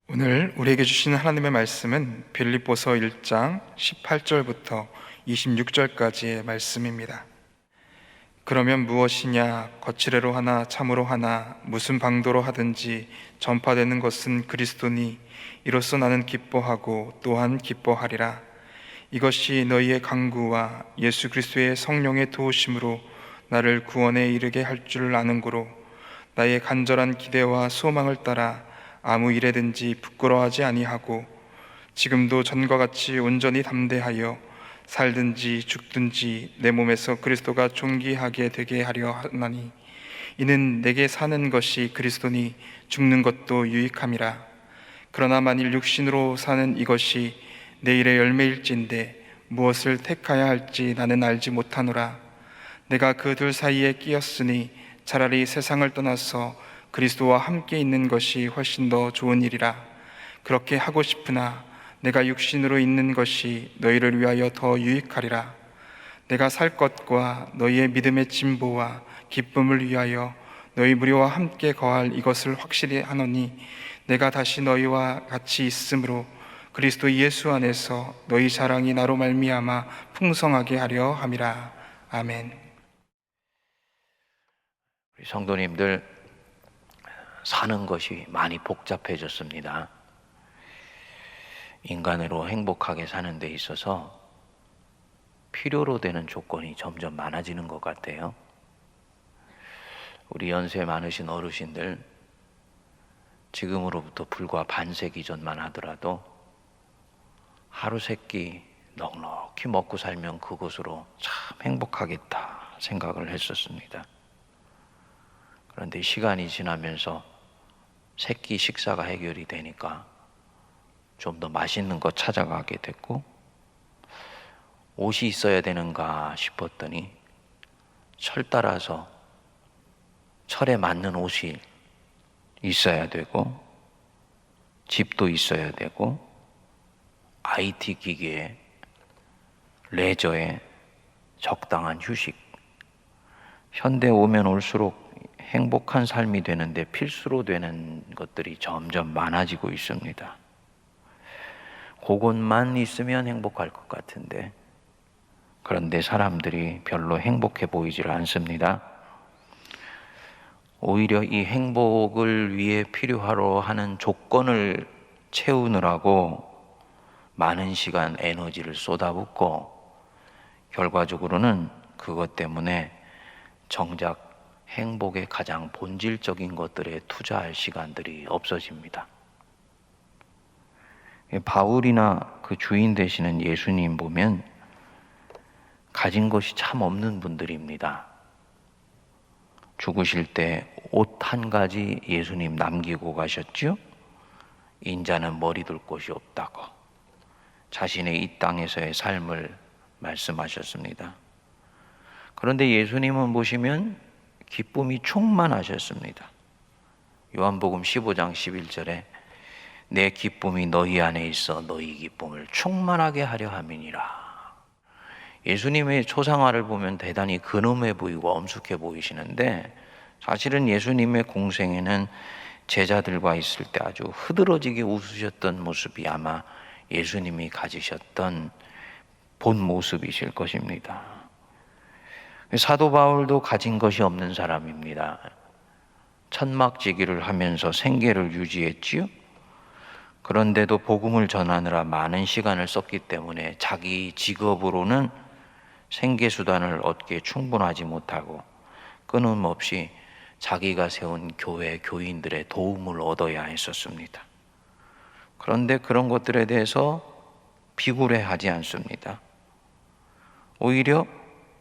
오늘 우리에게 주시는 하나님의 말씀은 빌립보서 1장 18절부터 26절까지의 말씀입니다. 그러면 무엇이냐? 거칠애로 하나 참으로 하나 무슨 방도로 하든지 전파되는 것은 그리스도니 이로써 나는 기뻐하고 또한 기뻐하리라. 이것이 너희의 강구와 예수 그리스도의 성령의 도우심으로 나를 구원에 이르게 할 줄 아는 고로 나의 간절한 기대와 소망을 따라 아무 일에든지 부끄러워하지 아니하고 지금도 전과 같이 온전히 담대하여 살든지 죽든지 내 몸에서 그리스도가 존귀하게 되게 하려 하나니 이는 내게 사는 것이 그리스도니 죽는 것도 유익함이라. 그러나 만일 육신으로 사는 이것이 내일의 열매일진데 무엇을 택하야 할지 나는 알지 못하노라. 내가 그 둘 사이에 끼었으니 차라리 세상을 떠나서 그리스도와 함께 있는 것이 훨씬 더 좋은 일이라. 그렇게 하고 싶으나 내가 육신으로 있는 것이 너희를 위하여 더 유익하리라. 내가 살 것과 너희의 믿음의 진보와 기쁨을 위하여 너희 무리와 함께 거할 이것을 확실히 하노니 내가 다시 너희와 같이 있으므로 그리스도 예수 안에서 너희 자랑이 나로 말미암아 풍성하게 하려 함이라. 아멘. 우리 성도님들, 사는 것이 많이 복잡해졌습니다. 인간으로 행복하게 사는 데 있어서 필요로 되는 조건이 점점 많아지는 것 같아요. 우리 연세 많으신 어르신들, 지금으로부터 불과 반세기 전만 하더라도 하루 세끼 넉넉히 먹고 살면 그것으로 참 행복하겠다 생각을 했었습니다. 그런데 시간이 지나면서 세끼 식사가 해결이 되니까 좀 더 맛있는 거 찾아가게 됐고, 옷이 있어야 되는가 싶었더니 철 따라서 철에 맞는 옷이 있어야 되고, 집도 있어야 되고, IT 기기에, 레저에 적당한 휴식, 현대 오면 올수록 행복한 삶이 되는데 필수로 되는 것들이 점점 많아지고 있습니다. 그것만 있으면 행복할 것 같은데, 그런데 사람들이 별로 행복해 보이질 않습니다. 오히려 이 행복을 위해 필요하러 하는 조건을 채우느라고 많은 시간, 에너지를 쏟아붓고, 결과적으로는 그것 때문에 정작 행복의 가장 본질적인 것들에 투자할 시간들이 없어집니다. 바울이나 그 주인 되시는 예수님 보면 가진 것이 참 없는 분들입니다. 죽으실 때 옷 한 가지 예수님 남기고 가셨죠? 인자는 머리 둘 곳이 없다고 자신의 이 땅에서의 삶을 말씀하셨습니다. 그런데 예수님은 보시면 기쁨이 충만하셨습니다. 요한복음 15장 11절에 내 기쁨이 너희 안에 있어 너희 기쁨을 충만하게 하려 함이니라. 예수님의 초상화를 보면 대단히 근엄해 보이고 엄숙해 보이시는데, 사실은 예수님의 공생에는 제자들과 있을 때 아주 흐드러지게 웃으셨던 모습이 아마 예수님이 가지셨던 본 모습이실 것입니다. 사도 바울도 가진 것이 없는 사람입니다. 천막지기를 하면서 생계를 유지했지요. 그런데도 복음을 전하느라 많은 시간을 썼기 때문에 자기 직업으로는 생계수단을 얻기에 충분하지 못하고 끊임없이 자기가 세운 교회 교인들의 도움을 얻어야 했었습니다. 그런데 그런 것들에 대해서 비굴해하지 않습니다. 오히려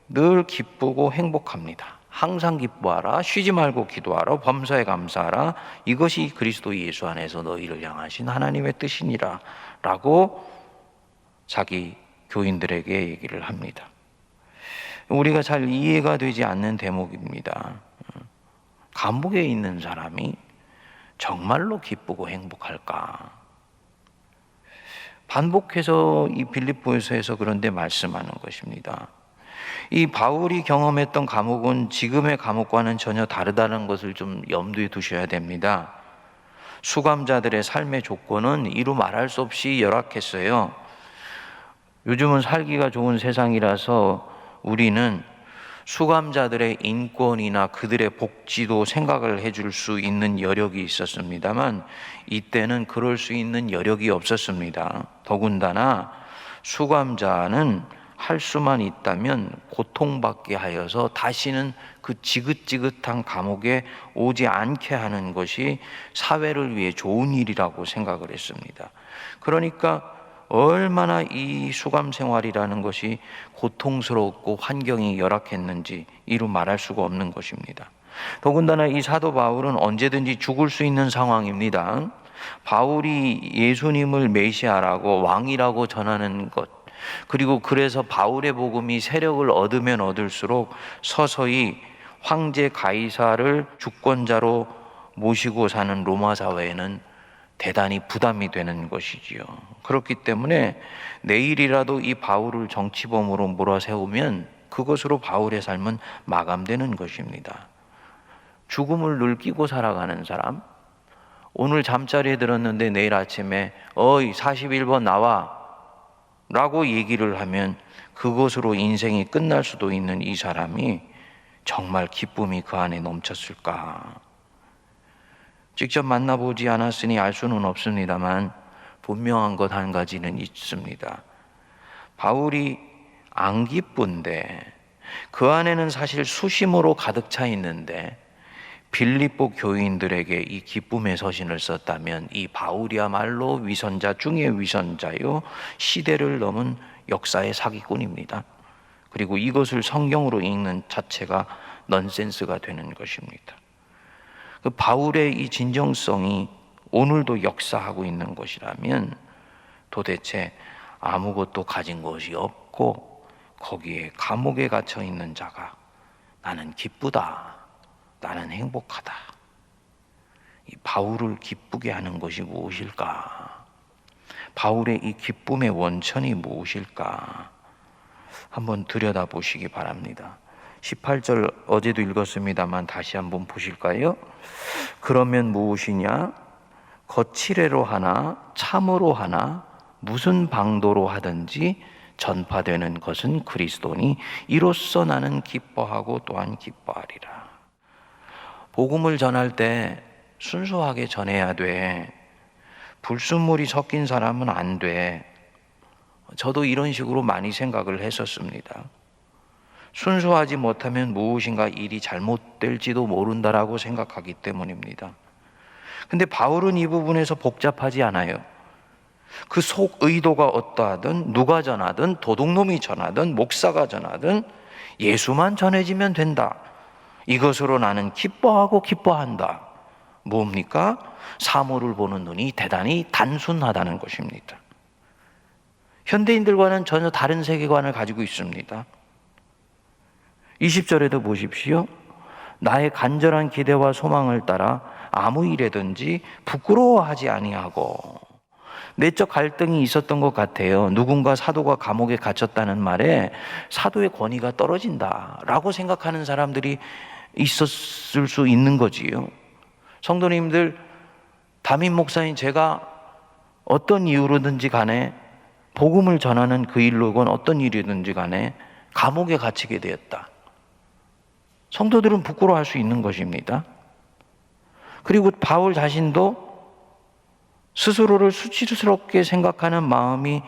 늘 기쁘고 행복합니다. 항상 기뻐하라, 쉬지 말고 기도하라, 범사에 감사하라, 이것이 그리스도 예수 안에서 너희를 향하신 하나님의 뜻이니라 라고 자기 교인들에게 얘기를 합니다. 우리가 잘 이해가 되지 않는 대목입니다. 감옥에 있는 사람이 정말로 기쁘고 행복할까? 반복해서 이 빌립보에서 그런데 말씀하는 것입니다. 이 바울이 경험했던 감옥은 지금의 감옥과는 전혀 다르다는 것을 좀 염두에 두셔야 됩니다. 수감자들의 삶의 조건은 이루 말할 수 없이 열악했어요. 요즘은 살기가 좋은 세상이라서 우리는 수감자들의 인권이나 그들의 복지도 생각을 해줄 수 있는 여력이 있었습니다만 이때는 그럴 수 있는 여력이 없었습니다. 더군다나 수감자는 할 수만 있다면 고통받게 하여서 다시는 그 지긋지긋한 감옥에 오지 않게 하는 것이 사회를 위해 좋은 일이라고 생각을 했습니다. 그러니까 얼마나 이 수감 생활이라는 것이 고통스럽고 환경이 열악했는지 이루 말할 수가 없는 것입니다. 더군다나 이 사도 바울은 언제든지 죽을 수 있는 상황입니다. 바울이 예수님을 메시아라고 왕이라고 전하는 것, 그리고 그래서 바울의 복음이 세력을 얻으면 얻을수록 서서히 황제 가이사를 주권자로 모시고 사는 로마 사회에는 대단히 부담이 되는 것이지요. 그렇기 때문에 내일이라도 이 바울을 정치범으로 몰아세우면 그것으로 바울의 삶은 마감되는 것입니다. 죽음을 늘 끼고 살아가는 사람, 오늘 잠자리에 들었는데 내일 아침에 어이 41번 나와 라고 얘기를 하면 그것으로 인생이 끝날 수도 있는 이 사람이 정말 기쁨이 그 안에 넘쳤을까? 직접 만나보지 않았으니 알 수는 없습니다만 분명한 것 한 가지는 있습니다. 바울이 안 기쁜데 그 안에는 사실 수심으로 가득 차 있는데 빌립보 교인들에게 이 기쁨의 서신을 썼다면 이 바울이야말로 위선자 중의 위선자요, 시대를 넘은 역사의 사기꾼입니다. 그리고 이것을 성경으로 읽는 자체가 넌센스가 되는 것입니다. 그 바울의 이 진정성이 오늘도 역사하고 있는 것이라면 도대체 아무것도 가진 것이 없고 거기에 감옥에 갇혀 있는 자가 나는 기쁘다, 나는 행복하다. 이 바울을 기쁘게 하는 것이 무엇일까? 바울의 이 기쁨의 원천이 무엇일까? 한번 들여다보시기 바랍니다. 18절 어제도 읽었습니다만 다시 한번 보실까요? 그러면 무엇이냐? 거칠애로 하나 참으로 하나 무슨 방도로 하든지 전파되는 것은 그리스도니 이로써 나는 기뻐하고 또한 기뻐하리라. 복음을 전할 때 순수하게 전해야 돼. 불순물이 섞인 사람은 안 돼. 저도 이런 식으로 많이 생각을 했었습니다. 순수하지 못하면 무엇인가 일이 잘못될지도 모른다라고 생각하기 때문입니다. 근데 바울은 이 부분에서 복잡하지 않아요. 그 속 의도가 어떠하든 누가 전하든 도둑놈이 전하든 목사가 전하든 예수만 전해지면 된다. 이것으로 나는 기뻐하고 기뻐한다. 뭡니까? 사물을 보는 눈이 대단히 단순하다는 것입니다. 현대인들과는 전혀 다른 세계관을 가지고 있습니다. 20절에도 보십시오. 나의 간절한 기대와 소망을 따라 아무 일에든지 부끄러워하지 아니하고. 내적 갈등이 있었던 것 같아요. 누군가 사도가 감옥에 갇혔다는 말에 사도의 권위가 떨어진다라고 생각하는 사람들이 있었을 수 있는 거지요. 성도님들, 담임 목사인 제가 어떤 이유로든지 간에 복음을 전하는 그 일로건 어떤 일이든지 간에 감옥에 갇히게 되었다. 성도들은 부끄러워할 수 있는 것입니다. 그리고 바울 자신도 스스로를 수치스럽게 생각하는 마음이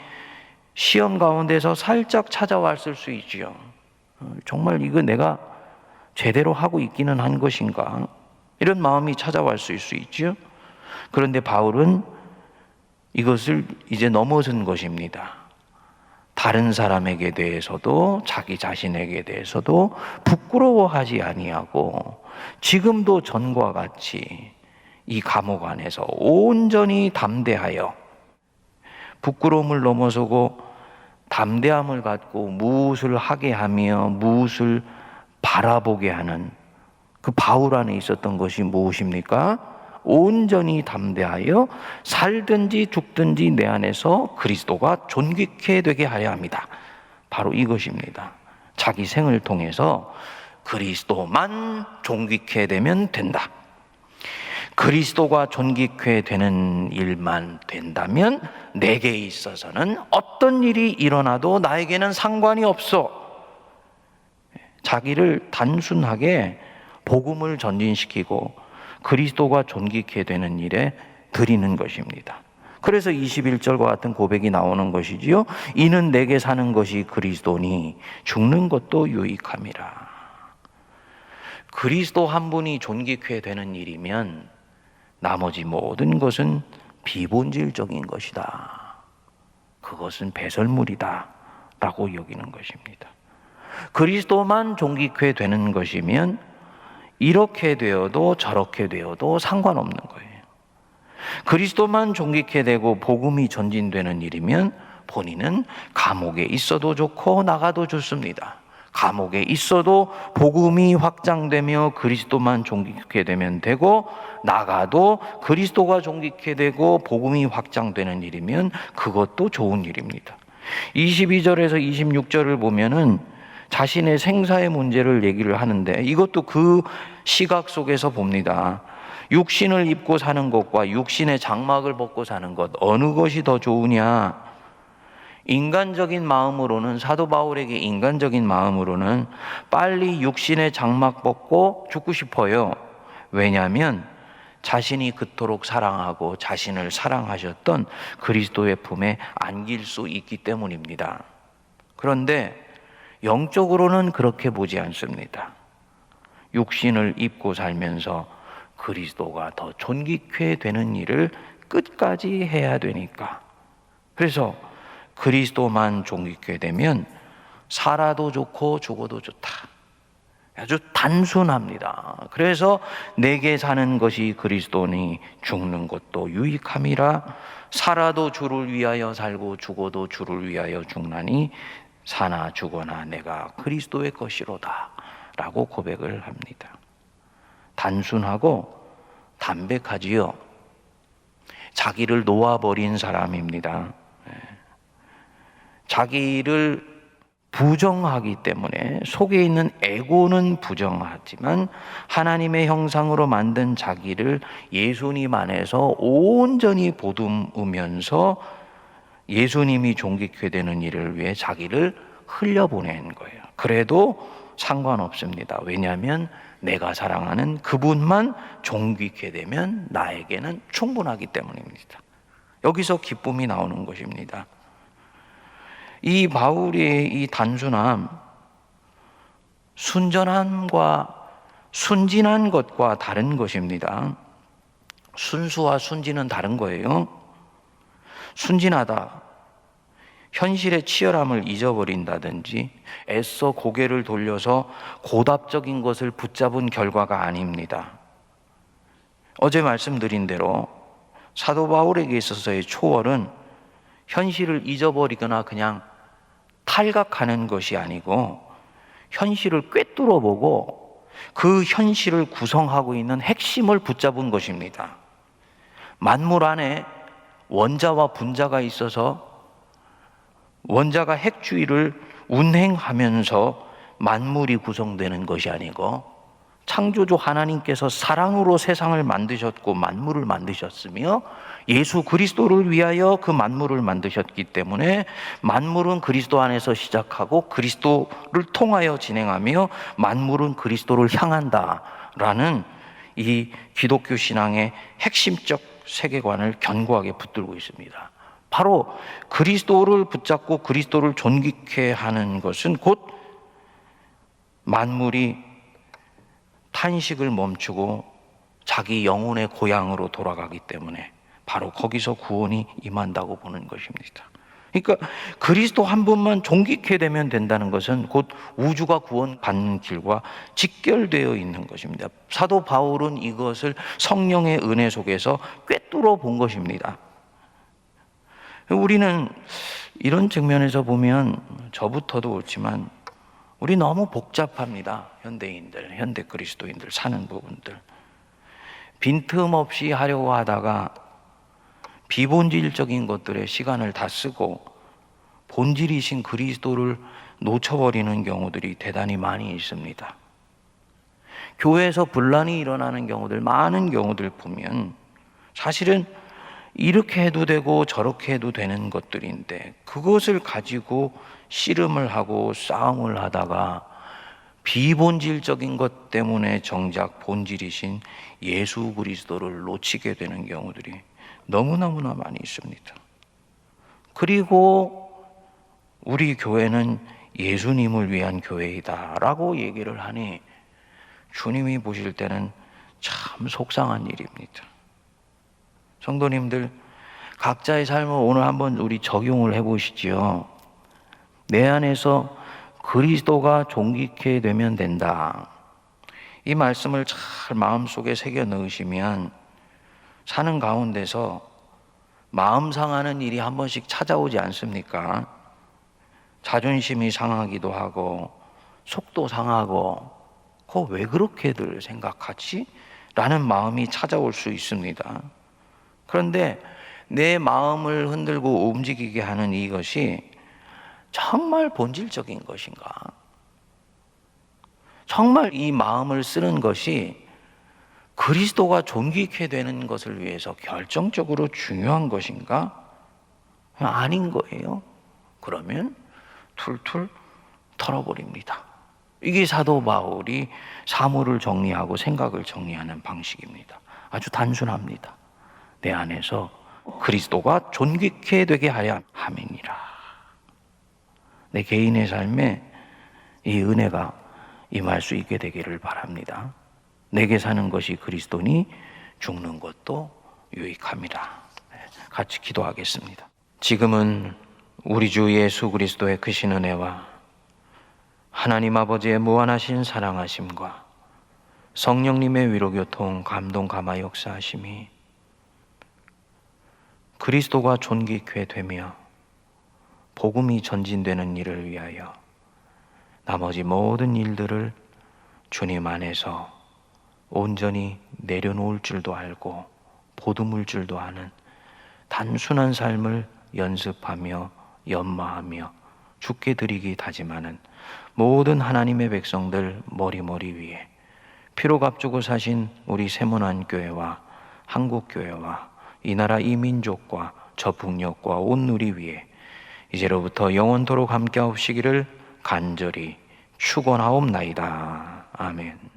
시험 가운데서 살짝 찾아왔을 수 있지요. 정말 이거 내가 제대로 하고 있기는 한 것인가? 이런 마음이 찾아왔을 수 있지요. 그런데 바울은 이것을 이제 넘어선 것입니다. 다른 사람에게 대해서도 자기 자신에게 대해서도 부끄러워하지 아니하고 지금도 전과 같이 이 감옥 안에서 온전히 담대하여 부끄러움을 넘어서고 담대함을 갖고 무엇을 하게 하며 무엇을 바라보게 하는 그 바울 안에 있었던 것이 무엇입니까? 온전히 담대하여 살든지 죽든지 내 안에서 그리스도가 존귀케 되게 하려 합니다. 바로 이것입니다. 자기 생을 통해서 그리스도만 존귀케 되면 된다. 그리스도가 존귀케 되는 일만 된다면 내게 있어서는 어떤 일이 일어나도 나에게는 상관이 없어. 자기를 단순하게 복음을 전진시키고 그리스도가 존귀케 되는 일에 드리는 것입니다. 그래서 21절과 같은 고백이 나오는 것이지요. 이는 내게 사는 것이 그리스도니 죽는 것도 유익함이라. 그리스도 한 분이 존귀케 되는 일이면 나머지 모든 것은 비본질적인 것이다. 그것은 배설물이다 라고 여기는 것입니다. 그리스도만 존귀케 되는 것이면 이렇게 되어도 저렇게 되어도 상관없는 거예요. 그리스도만 존귀케 되고 복음이 전진되는 일이면 본인은 감옥에 있어도 좋고 나가도 좋습니다. 감옥에 있어도 복음이 확장되며 그리스도만 존귀케 되면 되고, 나가도 그리스도가 존귀케 되고 복음이 확장되는 일이면 그것도 좋은 일입니다. 22절에서 26절을 보면은 자신의 생사의 문제를 얘기를 하는데 이것도 그 시각 속에서 봅니다. 육신을 입고 사는 것과 육신의 장막을 벗고 사는 것, 어느 것이 더 좋으냐? 인간적인 마음으로는, 사도 바울에게 인간적인 마음으로는 빨리 육신의 장막 벗고 죽고 싶어요. 왜냐하면 자신이 그토록 사랑하고 자신을 사랑하셨던 그리스도의 품에 안길 수 있기 때문입니다. 그런데 영적으로는 그렇게 보지 않습니다. 육신을 입고 살면서 그리스도가 더 존귀케 되는 일을 끝까지 해야 되니까. 그래서 그리스도만 존귀케 되면 살아도 좋고 죽어도 좋다. 아주 단순합니다. 그래서 내게 사는 것이 그리스도니 죽는 것도 유익함이라. 살아도 주를 위하여 살고 죽어도 주를 위하여 죽나니 사나 죽거나 내가 그리스도의 것이로다 라고 고백을 합니다. 단순하고 담백하지요. 자기를 놓아버린 사람입니다. 자기를 부정하기 때문에 속에 있는 에고는 부정하지만 하나님의 형상으로 만든 자기를 예수님 안에서 온전히 보듬으면서 예수님이 존귀케 되는 일을 위해 자기를 흘려보낸 거예요. 그래도 상관없습니다. 왜냐하면 내가 사랑하는 그분만 존귀케 되면 나에게는 충분하기 때문입니다. 여기서 기쁨이 나오는 것입니다. 이 바울의 이 단순함, 순전함과 순진한 것과 다른 것입니다. 순수와 순진은 다른 거예요. 순진하다, 현실의 치열함을 잊어버린다든지 애써 고개를 돌려서 고답적인 것을 붙잡은 결과가 아닙니다. 어제 말씀드린 대로 사도 바울에게 있어서의 초월은 현실을 잊어버리거나 그냥 탈각하는 것이 아니고 현실을 꿰뚫어 보고 그 현실을 구성하고 있는 핵심을 붙잡은 것입니다. 만물 안에 원자와 분자가 있어서 원자가 핵주의를 운행하면서 만물이 구성되는 것이 아니고 창조주 하나님께서 사랑으로 세상을 만드셨고 만물을 만드셨으며 예수 그리스도를 위하여 그 만물을 만드셨기 때문에 만물은 그리스도 안에서 시작하고 그리스도를 통하여 진행하며 만물은 그리스도를 향한다라는 이 기독교 신앙의 핵심적 세계관을 견고하게 붙들고 있습니다. 바로 그리스도를 붙잡고 그리스도를 존귀케 하는 것은 곧 만물이 탄식을 멈추고 자기 영혼의 고향으로 돌아가기 때문에 바로 거기서 구원이 임한다고 보는 것입니다. 그러니까 그리스도 한 분만 존귀케 되면 된다는 것은 곧 우주가 구원받는 길과 직결되어 있는 것입니다. 사도 바울은 이것을 성령의 은혜 속에서 꿰뚫어 본 것입니다. 우리는 이런 측면에서 보면 저부터도 그렇지만 우리 너무 복잡합니다. 현대인들, 현대 그리스도인들 사는 부분들. 빈틈없이 하려고 하다가 비본질적인 것들에 시간을 다 쓰고 본질이신 그리스도를 놓쳐버리는 경우들이 대단히 많이 있습니다. 교회에서 분란이 일어나는 경우들, 많은 경우들 보면 사실은 이렇게 해도 되고 저렇게 해도 되는 것들인데 그것을 가지고 씨름을 하고 싸움을 하다가 비본질적인 것 때문에 정작 본질이신 예수 그리스도를 놓치게 되는 경우들이 너무너무나 많이 있습니다. 그리고 우리 교회는 예수님을 위한 교회이다라고 얘기를 하니 주님이 보실 때는 참 속상한 일입니다. 성도님들, 각자의 삶을 오늘 한번 우리 적용을 해보시지요. 내 안에서 그리스도가 존귀케 되면 된다. 이 말씀을 잘 마음속에 새겨 넣으시면 사는 가운데서 마음 상하는 일이 한 번씩 찾아오지 않습니까? 자존심이 상하기도 하고 속도 상하고 그거 왜 그렇게들 생각하지? 라는 마음이 찾아올 수 있습니다. 그런데 내 마음을 흔들고 움직이게 하는 이것이 정말 본질적인 것인가? 정말 이 마음을 쓰는 것이 그리스도가 존귀케 되는 것을 위해서 결정적으로 중요한 것인가? 아닌 거예요. 그러면 툴툴 털어버립니다. 이게 사도 바울이 사물을 정리하고 생각을 정리하는 방식입니다. 아주 단순합니다. 내 안에서 그리스도가 존귀케 되게 하려 함이니라. 내 개인의 삶에 이 은혜가 임할 수 있게 되기를 바랍니다. 내게 사는 것이 그리스도니 죽는 것도 유익함이라. 같이 기도하겠습니다. 지금은 우리 주 예수 그리스도의 크신 은혜와 하나님 아버지의 무한하신 사랑하심과 성령님의 위로교통 감동 감화 역사하심이 그리스도가 존귀케 되며 복음이 전진되는 일을 위하여 나머지 모든 일들을 주님 안에서 온전히 내려놓을 줄도 알고 보듬을 줄도 아는 단순한 삶을 연습하며 연마하며 주께 드리기 다짐하는 모든 하나님의 백성들 머리머리 위에 피로 값주고 사신 우리 세문안교회와 한국교회와 이 나라 이민족과 저 북녘과 온 누리 위에 이제로부터 영원토록 함께하옵시기를 간절히 축원하옵나이다. 아멘.